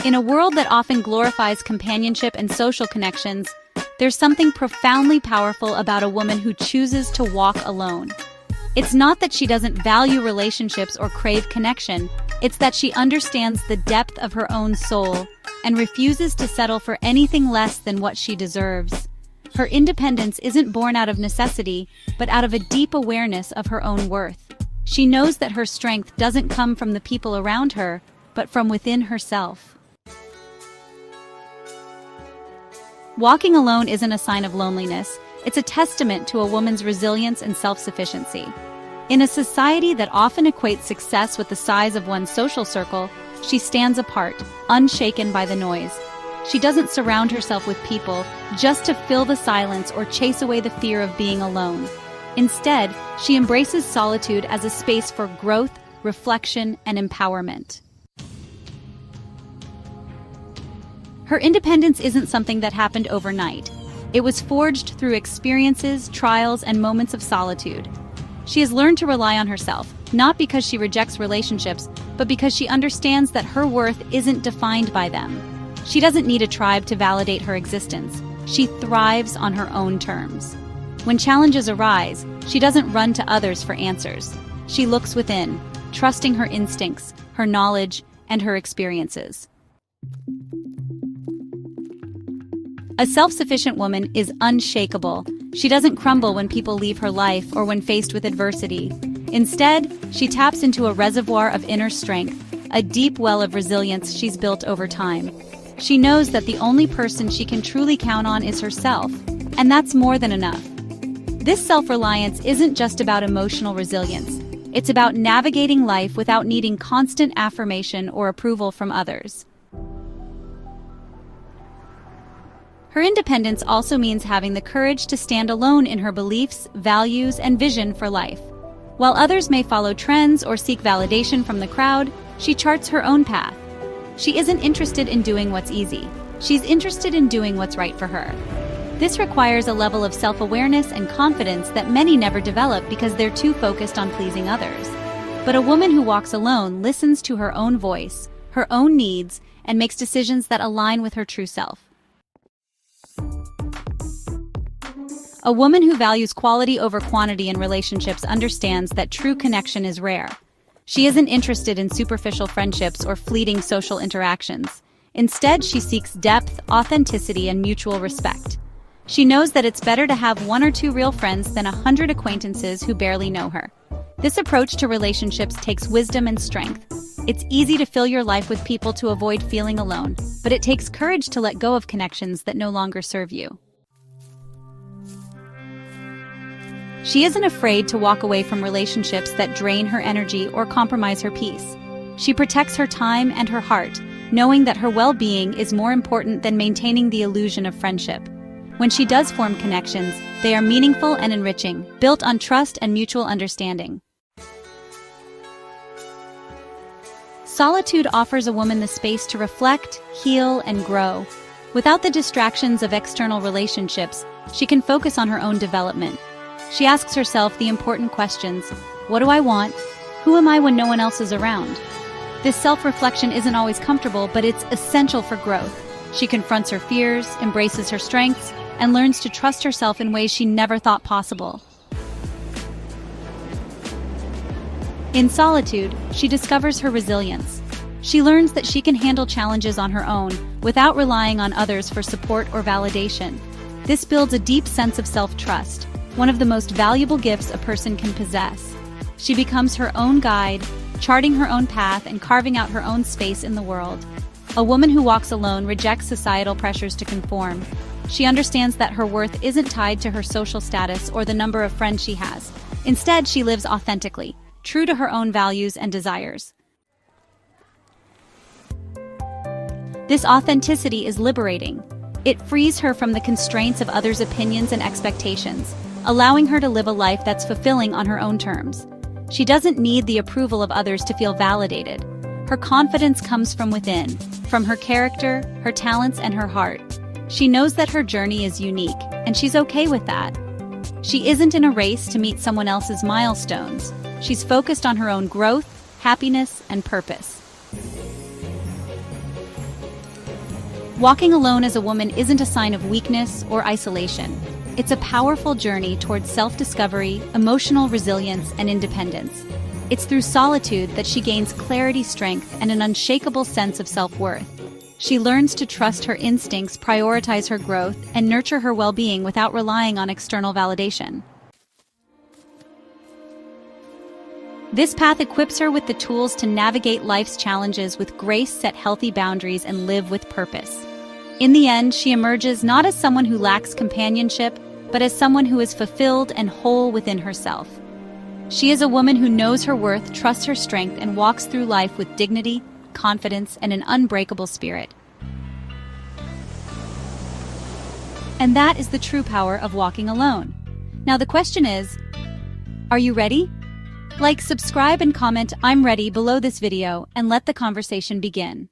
In a world that often glorifies companionship and social connections, there's something profoundly powerful about a woman who chooses to walk alone. It's not that she doesn't value relationships or crave connection, it's that she understands the depth of her own soul and refuses to settle for anything less than what she deserves. Her independence isn't born out of necessity, but out of a deep awareness of her own worth. She knows that her strength doesn't come from the people around her, but from within herself. Walking alone isn't a sign of loneliness, it's a testament to a woman's resilience and self-sufficiency. In a society that often equates success with the size of one's social circle, she stands apart, unshaken by the noise. She doesn't surround herself with people just to fill the silence or chase away the fear of being alone. Instead, she embraces solitude as a space for growth, reflection, and empowerment. Her independence isn't something that happened overnight. It was forged through experiences, trials, and moments of solitude. She has learned to rely on herself, not because she rejects relationships, but because she understands that her worth isn't defined by them. She doesn't need a tribe to validate her existence. She thrives on her own terms. When challenges arise, she doesn't run to others for answers. She looks within, trusting her instincts, her knowledge, and her experiences. A self-sufficient woman is unshakable. She doesn't crumble when people leave her life or when faced with adversity. Instead, she taps into a reservoir of inner strength, a deep well of resilience she's built over time. She knows that the only person she can truly count on is herself, and that's more than enough. This self-reliance isn't just about emotional resilience. It's about navigating life without needing constant affirmation or approval from others. Her independence also means having the courage to stand alone in her beliefs, values, and vision for life. While others may follow trends or seek validation from the crowd, she charts her own path. She isn't interested in doing what's easy. She's interested in doing what's right for her. This requires a level of self-awareness and confidence that many never develop because they're too focused on pleasing others. But a woman who walks alone listens to her own voice, her own needs, and makes decisions that align with her true self. A woman who values quality over quantity in relationships understands that true connection is rare. She isn't interested in superficial friendships or fleeting social interactions. Instead, she seeks depth, authenticity, and mutual respect. She knows that it's better to have 1 or 2 real friends than 100 acquaintances who barely know her. This approach to relationships takes wisdom and strength. It's easy to fill your life with people to avoid feeling alone, but it takes courage to let go of connections that no longer serve you. She isn't afraid to walk away from relationships that drain her energy or compromise her peace. She protects her time and her heart, knowing that her well-being is more important than maintaining the illusion of friendship. When she does form connections, they are meaningful and enriching, built on trust and mutual understanding. Solitude offers a woman the space to reflect, heal, and grow. Without the distractions of external relationships, she can focus on her own development. She asks herself the important questions: what do I want? Who am I when no one else is around? This self-reflection isn't always comfortable, but it's essential for growth. She confronts her fears, embraces her strengths, and learns to trust herself in ways she never thought possible. In solitude, she discovers her resilience. She learns that she can handle challenges on her own without relying on others for support or validation. This builds a deep sense of self-trust, one of the most valuable gifts a person can possess. She becomes her own guide, charting her own path and carving out her own space in the world. A woman who walks alone rejects societal pressures to conform. She understands that her worth isn't tied to her social status or the number of friends she has. Instead, she lives authentically, true to her own values and desires. This authenticity is liberating. It frees her from the constraints of others' opinions and expectations, allowing her to live a life that's fulfilling on her own terms. She doesn't need the approval of others to feel validated. Her confidence comes from within, from her character, her talents, and her heart. She knows that her journey is unique, and she's okay with that. She isn't in a race to meet someone else's milestones. She's focused on her own growth, happiness, and purpose. Walking alone as a woman isn't a sign of weakness or isolation. It's a powerful journey towards self-discovery, emotional resilience, and independence. It's through solitude that she gains clarity, strength, and an unshakable sense of self-worth. She learns to trust her instincts, prioritize her growth, and nurture her well-being without relying on external validation. This path equips her with the tools to navigate life's challenges with grace, set healthy boundaries, and live with purpose. In the end, she emerges not as someone who lacks companionship, but as someone who is fulfilled and whole within herself. She is a woman who knows her worth, trusts her strength, and walks through life with dignity, confidence, and an unbreakable spirit. And that is the true power of walking alone. Now the question is, are you ready? Like, subscribe, and comment "I'm ready" below this video and let the conversation begin.